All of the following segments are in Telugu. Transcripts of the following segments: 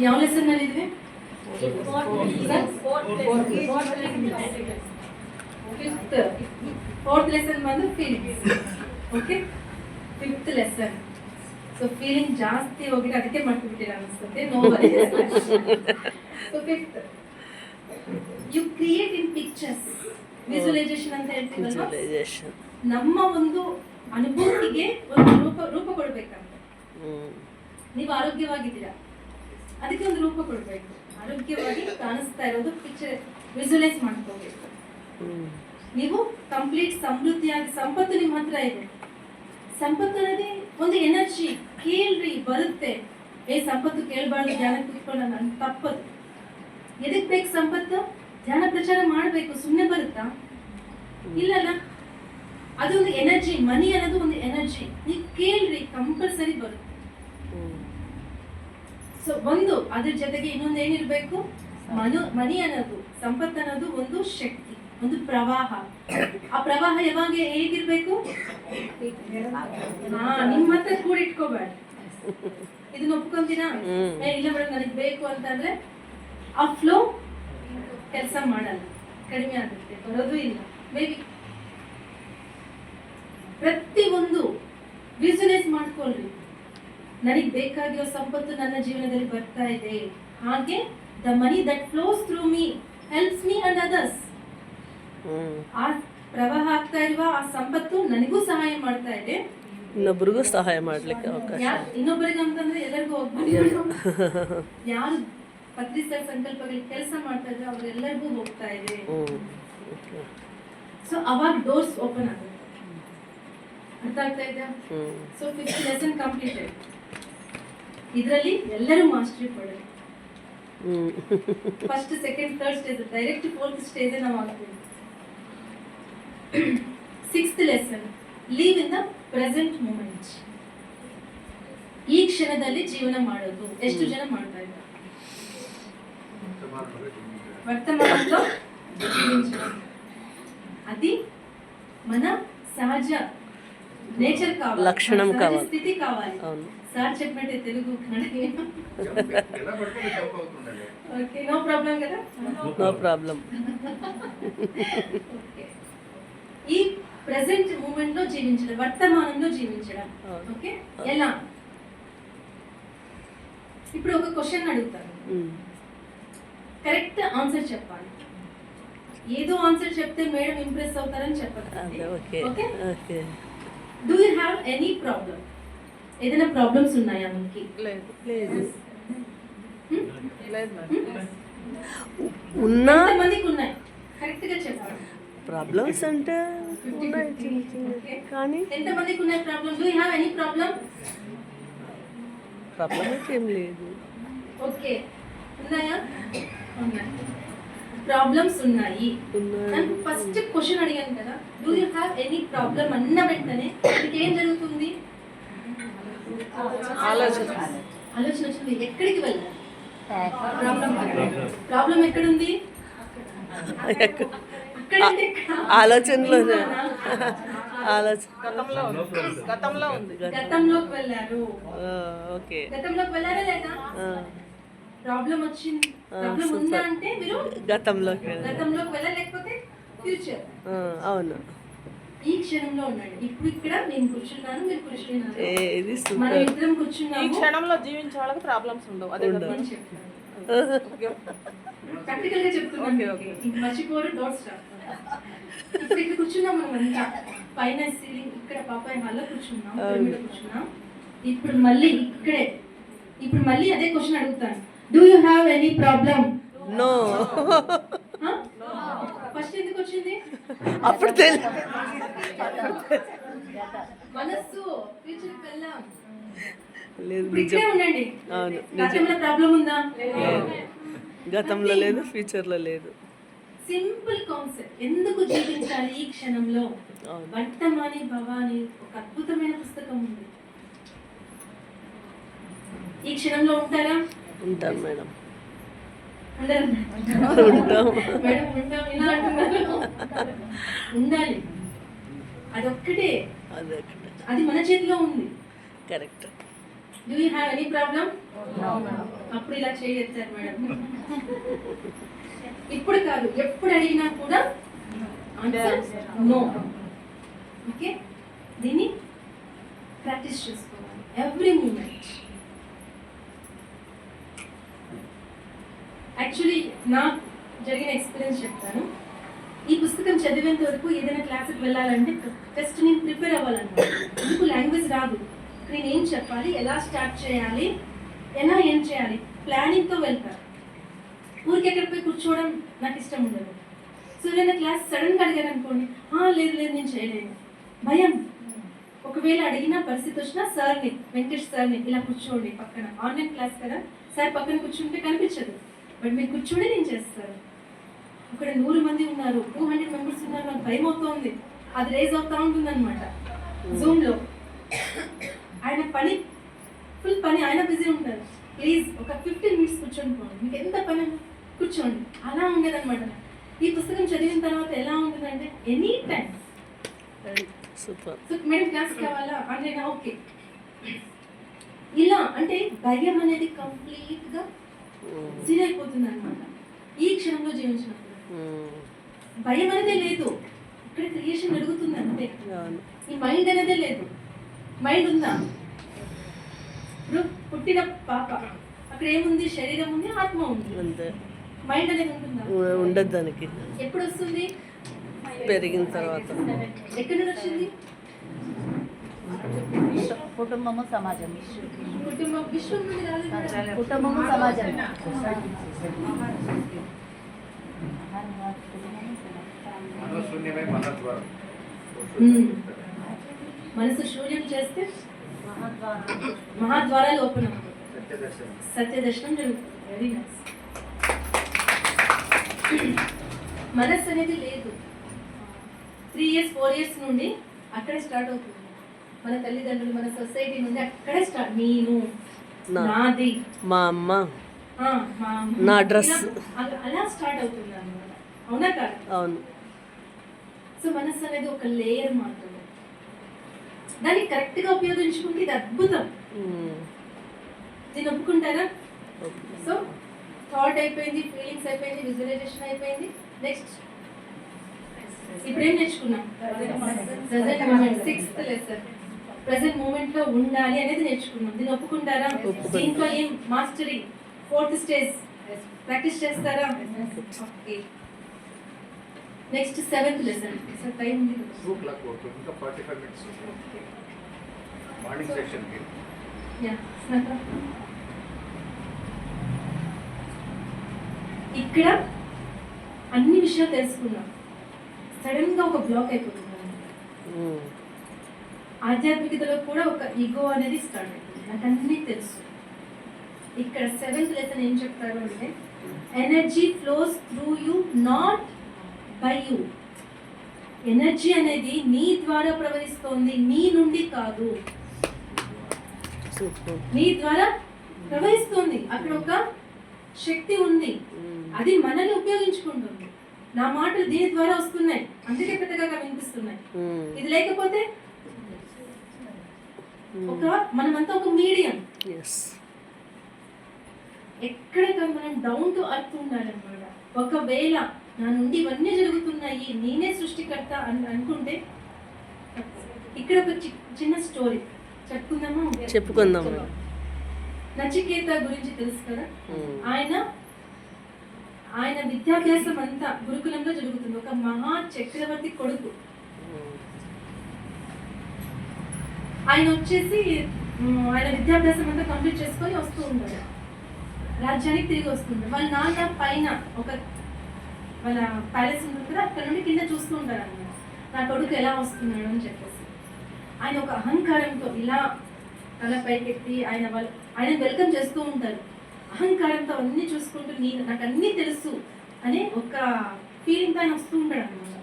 ಯಾವ ಲೆಸನ್ ನಲ್ಲಿ ಇದ್ವಿ? ಫೋರ್ತ್ ಲೆಸನ್ ಬಂದು feelings. Okay, fifth lesson. So feeling ಜಾಸ್ತಿ ಹೋಗಿದೆ, ಅದಕ್ಕೆ ಮಾಡ್ಬಿಟ್ಟಿರ ಅನಿಸುತ್ತೆ. So fifth, you create in pictures. Visualisation ಅಂತ ಹೇಳ್ತೀವಲ್ವಾ, ನಮ್ಮ ಒಂದು ಅನುಭೂತಿಗೆ ಒಂದು ರೂಪ ಕೊಡ್ಬೇಕಂತ. ನೀವು ಆರೋಗ್ಯವಾಗಿದ್ದೀರಾ, ಅದಕ್ಕೆ ಒಂದು ರೂಪ ಕೊಡ್ಬೇಕು. ಆರೋಗ್ಯವಾಗಿ ಕಾಣಿಸ್ತಾ ಇರೋದು ಪಿಕ್ಚರ್ ವಿಜುವಲೈಸ್ ಮಾಡ್ಕೋಬೇಕು. ನೀವು ಕಂಪ್ಲೀಟ್ ಸಮೃದ್ಧಿಯಾಗಿ ಸಂಪತ್ತು ನಿಮ್ಮ ಹತ್ರ ಇದೆ. ಸಂಪತ್ತು ಅನ್ನೋದೇ ಒಂದು ಎನರ್ಜಿ. ಕೇಳ್ರಿ, ಬರುತ್ತೆ. ಸಂಪತ್ತು ಕೇಳಬಾರ್ದು, ಧ್ಯಾನ ಕೂತ್ಕೊಂಡು ನಾನು ತಪ್ಪದು. ಎದಕ್ ಬೇಕು ಸಂಪತ್ತು? ಧ್ಯಾನ ಪ್ರಚಾರ ಮಾಡಬೇಕು, ಸುಮ್ಮನೆ ಬರುತ್ತಾ? ಇಲ್ಲಲ್ಲ, ಅದೊಂದು ಎನರ್ಜಿ. ಮನಿ ಅನ್ನೋದು ಒಂದು ಎನರ್ಜಿ. ನೀವು ಕೇಳ್ರಿ, ಕಂಪಲ್ಸರಿ ಬರುತ್ತೆ. ಸೊ ಒಂದು ಅದ್ರ ಜೊತೆಗೆ ಇನ್ನೊಂದು ಏನಿರ್ಬೇಕು, ಮನಿ ಅನ್ನೋದು, ಸಂಪತ್ತು ಅನ್ನೋದು ಒಂದು ಶಕ್ತಿ, ಒಂದು ಪ್ರವಾಹ. ಆ ಪ್ರವಾಹ ಯಾವಾಗ ಹೇಗಿರ್ಬೇಕು? ನಿಮ್ಮ ಹತ್ರ ಕೂಡ ಇಟ್ಕೋಬೇಡ. ಇದನ್ನ ಒಪ್ಕೊಂತೀರಾ? ಇಲ್ಲ ಮೇಡಮ್ ನನಗೆ ಬೇಕು ಅಂತಂದ್ರೆ ಆ ಫ್ಲೋ ಕೆಲಸ ಮಾಡಲ್ಲ, ಕಡಿಮೆ ಆಗುತ್ತೆ, ಬರೋದು ಇಲ್ಲ. ಮೇಬಿ ಪ್ರತಿಯೊಂದು ವಿಜುವಲೈಸ್ ಮಾಡ್ಕೊಳ್ರಿ. ನನಗೆ ಬೇಕಾಗಿರೋ ಸಂಪತ್ತು ನನ್ನ ಜೀವನದಲ್ಲಿ ಬರ್ತಾ ಇದೆ, ಹಾಗೆ the money that flows through me helps me and others. ಆ ಪ್ರವಾಹ ಆಗ್ತಾ ಇರುವ ಆ ಸಂಪತ್ತು ನನಗೂ ಸಹಾಯ ಮಾಡ್ತಾ ಇದೆ, ಇನ್ನೊಬ್ಬರಿಗೂ ಸಹಾಯ ಮಾಡ್ಲಿಕ್ಕೆ ಅವಕಾಶ. ಇನ್ನೊಬ್ಬರಿಗೆ ಅಂತಂದ್ರೆ ಎಲ್ಲರಿಗೂ ಹೋಗ್ಬೋದು. ಯಾರು ಪತ್ರಿಕಾ ಸಂಕಲ್ಪಗಳಿಗೆ ಕೆಲಸ ಮಾಡ್ತಾ ಇದ್ರೆ ಅವರೆಲ್ಲರಿಗೂ ಹೋಗ್ತಾ ಇದೆ. ಸೊ ಅವಾಗ ಡೋರ್ಸ್ ಓಪನ್ ಆಗುತ್ತೆ. ಅರ್ಥ ಆಗ್ತಾ ಇದೆ? So fifth lesson completed. ಇದರಲ್ಲಿ ಎಲ್ಲರೂ ಮಾಸ್ಟರಿ ಪಡೆದು first, second, third stage, direct fourth stage ನಾವು ಆಗ್ತೀವಿ. Sixth lesson, live in the present moment. ಈ ಕ್ಷಣದಲ್ಲಿ ಜೀವನ ಮಾಡೋದು. ಎಷ್ಟು ಜನ ಮಾಡ್ತಾ ಇದ್ದಾರೆ? వర్తమానంలో జీవించడం. అది మన సహజ నేచర్ కావాలి, లక్షణం కావాలి, స్థితి కావాలి. సార్ చెప్పినట్టే తెలుగు ఓకే, నో ప్రాబ్లం కదా? No problem. ఈ ప్రెసెంట్ మూమెంట్ లో జీవించడం, వర్తమానంలో జీవించడం. ఓకే, ఎలా? ఇప్పుడు ఒక క్వశ్చన్ అడుగుతాను, కరెక్ట్ ఆన్సర్ చెప్పాలి. ఏదో ఆన్సర్ చెప్తే మేడం ఇంప్రెస్ అవుతారని చెప్పదు. Okay, do you have any problem? ఏదైనా ప్రాబ్లమ్స్ ఉన్నాయా మీకు? ఎంతమందికి ఉన్నాయి? కరెక్ట్ గా చెప్పండి. ప్రాబ్లమ్స్ అంటే కానీ ఎంతమందికి ఉన్నాయి problem? Do you have any problem? Problem అయితే ఏం లేదు. ఓకే, ఉన్నాయా? ప్రాబ్లమ్స్ ఉన్నాయి. నాకు ఫస్ట్ క్వశ్చన్ అడిగాను కదా, do you have any problem అన్న వెంటనే మీకు ఏం జరుగుతుంది? ఆలోచన వచ్చింది. ఎక్కడికి వెళ్ళాలి? ప్రాబ్లం ఎక్కడుంది? ఆలోచనలో. గతంలోకి వెళ్ళారు. ఓకే, గతంలోకి వెళ్ళారా లేదా? ప్రాబ్లం వచ్చింది, ప్రాబ్లం ఉందా అంటే మీరు గతంలోకి వెళ్ళాలి, లేకపోతే ఫ్యూచర్. అవును, ఈ క్షణంలో ఉండండి. ఇప్పుడు ఇక్కడ నేను కూర్చున్నాను, మీరు కూర్చున్నారు, ఇది మనం ఇద్దరం కూర్చున్నాము. ఈ క్షణంలో జీవించే వాళ్ళకి ప్రాబ్లమ్స్ ఉండవు. అదే ప్రాక్టికల్ గా చెప్తున్నాను, మర్చిపోరు. డోర్స్ ఇప్పుడు ఇక్కడ కూర్చున్నాం మనం అంతా, పైన సీలింగ్, ఇక్కడ పాపాయి హాల్లో కూర్చున్నాం, కూర్చున్నాం. ఇప్పుడు మళ్ళీ అదే క్వశ్చన్ అడుగుతాను, do you have any problem? No. First ఎందుకు వచ్చింది? అప్పుడు మనస్సు ఫ్యూచర్ వెళ్ళాం. లేదు, ఇక్కడే ఉండండి. అవును, గతంలో ప్రాబ్లం ఉందా? గతంలో లేదు, ఫ్యూచర్ లో లేదు. Simple concept. ఎందుకు జీవించాలి ఈ క్షణంలో? వర్తమాని భవాని ఒక అద్భుతమైన పుస్తకం ఉంది. ఈ క్షణంలో ఉంటారా? ఉంటాం మేడం. ఉండాలి. అదొక్కటే, అది మన చేతిలో ఉంది. Correct. Do you have any problem? అప్పుడు ఇలా చేయొచ్చారు మేడం. ఇప్పుడు కాదు, ఎప్పుడు అడిగినా కూడా ఆన్సర్ నో. ఓకే, దీన్ని ప్రాక్టీస్ చేసుకోవాలి ఎవ్రీ మూమెంట్. యాక్చువల్లీ నాకు జరిగిన ఎక్స్పీరియన్స్ చెప్తాను. ఈ పుస్తకం చదివేంత వరకు ఏదైనా క్లాస్కి వెళ్ళాలంటే ఫస్ట్ నేను ప్రిపేర్ అవ్వాలన్నమాట. ఎందుకు లాంగ్వేజ్ రాదు, నేను ఏం చెప్పాలి, ఎలా స్టార్ట్ చేయాలి, ఎలా ఏం చేయాలి, ప్లానింగ్తో వెళ్తాను. ఊరికి ఎక్కడ పోయి కూర్చోవడం నాకు ఇష్టం ఉండదు. సో ఏదైనా క్లాస్ సడన్గా అడిగారు అనుకోండి, లేదు లేదు నేను చేయలేను, భయం. ఒకవేళ అడిగిన పరిస్థితి వచ్చినా సార్ని, వెంకటేష్ సార్ని, ఇలా కూర్చోండి పక్కన, ఆన్లైన్ క్లాస్ కదా, సార్ పక్కన కూర్చుంటే కనిపించదు, బట్ మీరు కూర్చోండి నేను చేస్తాను. అక్కడ 100 మంది ఉన్నారు, 200 మెంబర్స్ ఉన్నారు, నాకు భయం అవుతుంది. అది రేజ్ అవుతా ఉంటుంది అనమాట జూమ్లో. ఆయన పని ఫుల్ పని, ఆయన బిజీ ఉంటారు. ప్లీజ్ ఒక 15 మినిట్స్ కూర్చొని పోండి, మీకు ఎంత పని కూర్చోండి, అలా ఉండేదన్నమాట. ఈ పుస్తకం చదివిన తర్వాత ఎలా ఉంటుందంటే any time super. So madam class కావాలా అంటే ఓకే, ఇలా అంటే భయం అనేది కంప్లీట్గా జీరో అయిపోతుంది అనమాట ఈ క్షణంలో జీవించినప్పుడు. భయం అనేదే లేదు, ఇక్కడ క్రియేషన్ జరుగుతుంది అంతే. ఈ మైండ్ అనేదే లేదు. మైండ్ ఉందా? ఇప్పుడు పుట్టిన పాప అక్కడ ఏముంది, శరీరం ఉంది, ఆత్మ ఉంది. మైండ్ అనేది ఉంటుందా? ఉండదు. దానికి ఎప్పుడు వస్తుంది? పెరిగిన తర్వాత. ఎక్కడి నుండి వచ్చింది? కుటుంబము సమాజం. కుటుంబం, విశ్వం నుండి రాలేదు. కుటుంబము సమాజం. మనసు శూన్యం చేస్తే మహాద్వారాలు ఓపెన్ అవుతాయి, సత్యదర్శనం జరుగుతుంది. Very nice. మనస్సు అనేది లేదు. 3 years 4 years నుండి అక్కడే స్టార్ట్ అవుతుంది. మన తల్లిదండ్రులు, మన సొసైటీ నుండి అక్కడే స్టార్ట్. నేను, నాది, మా అమ్మ, మా నా డ్రెస్, అలా స్టార్ట్ అవుతుంది అన్నమాట. అవునా కాదు? అవును. సో మనస్సు అనేది ఒక లేయర్ మాత్రమే. దాన్ని కరెక్ట్గా ఉపయోగించుకుంటే ఇది అద్భుతం. దీన్ని ఒప్పుకుంటారా? సో థాట్ అయిపోయింది, ఫీలింగ్స్ అయిపోయింది, విజువలైజేషన్ అయిపోయింది. నెక్స్ట్ ఇప్పుడు ఏం నేర్చుకున్నాం? Present moment. 6th lesson present moment లో ఉండాలి అనేది నేర్చుకున్నాం. దీన్ని ఒప్పుకుంటారా? దీంట్లో ఏం మాస్టరీ 4th స్టేజ్ ప్రాక్టీస్ చేస్తారా? Okay. Next 7th lesson. Sir time ఉంది కదా? 2 o'clock వరకు ఇంకా 45 minutes మార్నింగ్ సెక్షన్ కి. యా స్నాత. ఇక్కడ అన్ని విషయాలు తెలుసుకున్నాం. సడన్ గా ఒక బ్లాక్ అయిపోతుంది. ఆధ్యాత్మికతలో కూడా ఒక ఈగో అనేది స్టార్ట్ అవుతుంది. నాకు అన్నీ తెలుసు. ఇక్కడ 7th లెసన్ ఏం చెప్తారు అంటే energy flows through you, not by you. Energy అనేది నీ ద్వారా ప్రవహిస్తోంది, నీ నుండి కాదు. నీ ద్వారా ప్రవహిస్తుంది. అక్కడ ఒక శక్తి ఉంది, అది మనల్ని ఉపయోగించుకుంటుంది. నా మాటలు దీని ద్వారా వస్తున్నాయి, అందుకే పెద్దగా వినిపిస్తున్నాయి. ఇది లేకపోతే ఒక మనమంతా ఒక మీడియం. ఎక్కడ మనం డౌన్ టు అర్త్ ఉండాలన్నమాట. ఒకవేళ నా నుండి ఇవన్నీ జరుగుతున్నాయి, నేనే సృష్టికర్త అని అనుకుంటే, ఇక్కడ ఒక చిన్న స్టోరీ చెప్పుకుందాము. నచికేత గురించి తెలుసు కదా. ఆయన విద్యాభ్యాసం అంతా గురుకులంలో జరుగుతుంది. ఒక మహా చక్రవర్తి కొడుకు. ఆయన వచ్చేసి ఆయన విద్యాభ్యాసం అంతా కంప్లీట్ చేసుకొని వస్తూ ఉంటాడు, రాజ్యానికి తిరిగి వస్తుంది. వాళ్ళ నాన్న పైన ఒక వాళ్ళ ప్యాలెస్ ఉంటుంది కదా, అక్కడ నుండి కింద చూస్తూ ఉంటారు అన్నమాట, నా కొడుకు ఎలా వస్తున్నాడు అని చెప్పేసి. ఆయన ఒక అహంకారంతో ఇలా తల పైకెత్తి ఆయన వెల్కమ్ చేస్తూ ఉంటారు. అహంకారంతో అన్నీ చూసుకుంటూ నాకు అన్నీ తెలుసు అనే ఒక ఫీలింగ్తో ఆయన వస్తూ ఉంటాడు అన్నమాట.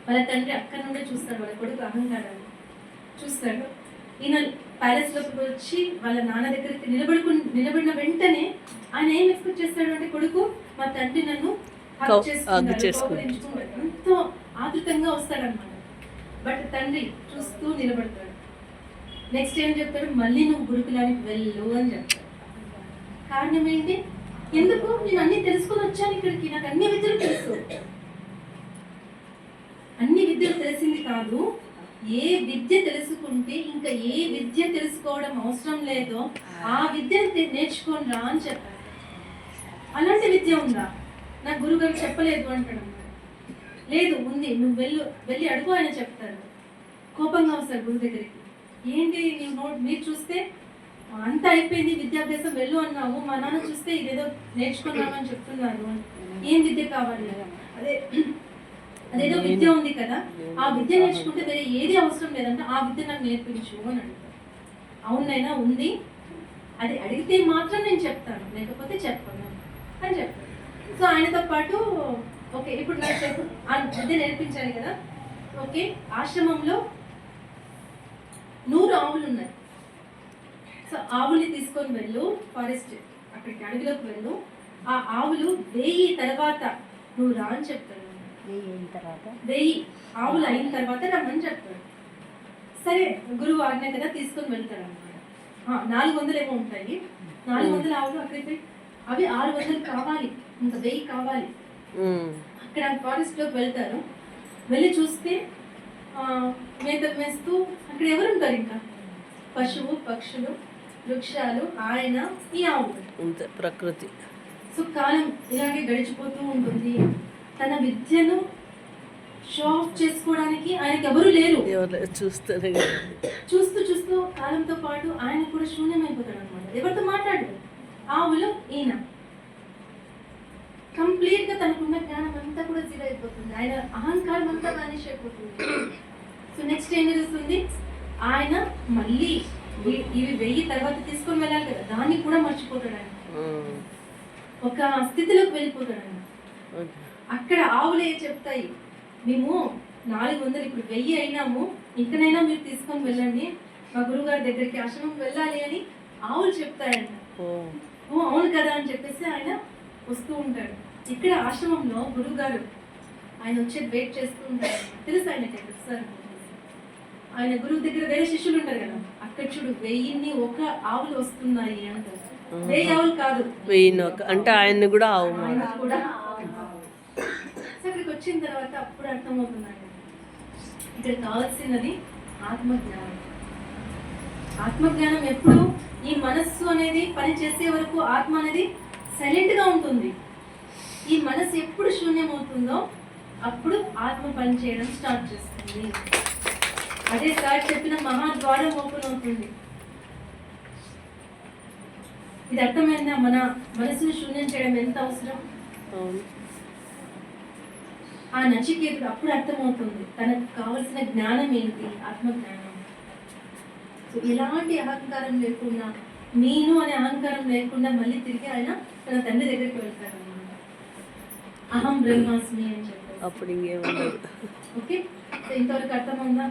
వాళ్ళ తండ్రి అక్కడి నుండే చూస్తాడు వాళ్ళ కొడుకు అహంకారాన్ని చూస్తాడు. ఈయన ప్యాలెస్ లోకి వచ్చి వాళ్ళ నాన్న దగ్గరికి నిలబడిన వెంటనే ఆయన ఏం ఎక్స్పెక్ట్ చేస్తాడు అంటే, కొడుకు మా తండ్రి నన్ను ఎంతో ఆతృతంగా వస్తాడనమాట. బట్ తండ్రి చూస్తూ నిలబడతాడు. నెక్స్ట్ ఏం చెప్తాడు, మళ్ళీ నువ్వు గురుకులానికి వెళ్ళు అని చెప్తాడు. కారణం ఏంటి? ఎందుకు? నేను అన్ని తెలుసుకొని వచ్చాను ఇక్కడికి, నాకు అన్ని విద్యలు తెలుసు. అన్ని విద్యలు తెలిసింది కాదు, ఏ విద్య తెలుసుకుంటే ఇంకా ఏ విద్య తెలుసుకోవడం అవసరం లేదో ఆ విద్యను నేర్చుకొని రా అని చెప్పాడు. అలాంటి విద్య ఉందా? నాకు గురుగారు చెప్పలేదు అంటాడు. లేదు, ఉంది, నువ్వు వెళ్ళి అడుగు ఆయన చెప్తారు. కోపంగా వస్తాడు గురు దగ్గరికి. ఏంటి మీరు చూస్తే అంతా అయిపోయింది విద్యాభ్యాసం, వెళ్ళు అన్నావు, మా నాన్న చూస్తే ఇదేదో నేర్చుకున్నామని చెప్తున్నారు, ఏం విద్య కావాలి? అదేదో విద్య ఉంది కదా, ఆ విద్య నేర్చుకుంటే వేరే ఏది అవసరం లేదంటే ఆ విద్య నాకు నేర్పించు అని అడుగుతాను. అవునైనా ఉంది, అది అడిగితే మాత్రం నేను చెప్తాను, లేకపోతే చెప్పను అని చెప్తాను. సో ఆయనతో పాటు ఓకే, ఇప్పుడు నాకు చెప్పు, ఆ విద్య నేర్పించాలి కదా. ఓకే, ఆశ్రమంలో 100 ఆవులు ఉన్నాయి. సో ఆవుల్ని తీసుకొని వెళ్ళు, ఫారెస్ట్ అక్కడికి అడవిలోకి వెళ్ళు, ఆ ఆవులు 1000 తర్వాత నువ్వు రా అని చెప్తాడు. 1000 ఆవులు అయిన తర్వాత రమ్మని చెప్తాడు. సరే, గురువు ఆజ్ఞ కదా, తీసుకొని వెళ్తాడు అనమాట. 400 ఏమో ఉంటాయి, 400 ఆవులు అక్కడికి, అవి 600 కావాలి, ఇంకా 1000 కావాలి. అక్కడ ఫారెస్ట్ లోకి వెళ్తారు. వెళ్ళి చూస్తే మేత మేస్తూ అక్కడ ఎవరు ఉంటారు? ఇంకా పశువు, పక్షులు, వృక్షాలు, ఆయన, ఈ ఆవులు, ప్రకృతి. సో కాలం ఇలాగే గడిచిపోతూ ఉంటుంది. తన విద్యను షో ఆఫ్ చేసుకోవడానికి ఆయనకి ఎవరు లేరు. చూస్తూనే చూస్తూ చూస్తూ కాలంతో పాటు ఆయన కూడా శూన్యమైపోతాడు అనమాట. ఎవరితో మాట్లాడు? ఆవులు, ఈయన కంప్లీట్ గా తనకున్న జ్ఞానం అంతా కూడా జీరో అయిపోతుంది. ఆయన అహంకారం అంతా వానిష్ అయిపోతుంది. సో నెక్స్ట్ ఏం జరుగుతుంది? ఆయన మళ్ళీ ఇవి 1000 తర్వాత తీసుకొని వెళ్ళాలి కదా, దాన్ని కూడా మర్చిపోతాడు. ఆయన ఒక స్థితిలోకి వెళ్ళిపోతాడు. ఆయన అక్కడ ఆవులే చెప్తాయి, మేము 400 ఇప్పుడు 1000 అయినాము, ఇంకనైనా మీరు తీసుకొని వెళ్ళండి, మా గురువుగారి దగ్గరికి ఆశ్రమం వెళ్ళాలి అని ఆవులు చెప్తాయంట. ఓ అవును కదా అని చెప్పేసి ఆయన వస్తూ ఉంటాడు. ఇక్కడ ఆశ్రమంలో గురువుగారు ఆయన వచ్చేది వెయిట్ చేస్తూ ఉంటారు. తెలుసు ఆయనకి సార్, ఆయన గురువు దగ్గర వేరే శిష్యులు ఉంటారు కదా, అక్కడ చూడు 1001 ఆవులు వస్తున్నాయి అంటారు. 1000 ఆవులు కాదు, 1001 అంటే ఆయన్ని కూడా ఆవు కూడా. అక్కడికి వచ్చిన తర్వాత అప్పుడు అర్థమవుతున్నాడు ఇక్కడ కావాల్సినది ఆత్మజ్ఞానం. ఆత్మజ్ఞానం ఎప్పుడు? ఈ మనస్సు అనేది పని చేసే వరకు ఆత్మ అనేది సైలెంట్ గా ఉంటుంది. ఈ మనసు ఎప్పుడు శూన్యం అవుతుందో అప్పుడు ఆత్మ పని చేయడం స్టార్ట్ చేస్తుంది. అదే సార్ చెప్పిన మహాద్వారం ఓపెన్ అవుతుంది. ఇది అర్థమైందా? మన మనసును శూన్యం చేయడం ఎంత అవసరం. ఆ నచికేతుడు అప్పుడు అర్థమవుతుంది తనకు కావలసిన జ్ఞానం ఏంటి, ఆత్మజ్ఞానం. సో ఎలాంటి అహంకారం లేకుండా, నేను అనే అహంకారం లేకుండా మళ్ళీ తిరిగి ఆయన తన తండ్రి దగ్గరికి వెళ్తాడు అన్నమాట. అహం బ్రహ్మాస్మి అని చెప్పారు. అప్పుడు ఇంకేమన్నారు? ఓకే, సో ఇంతవరకు అర్థమైందా?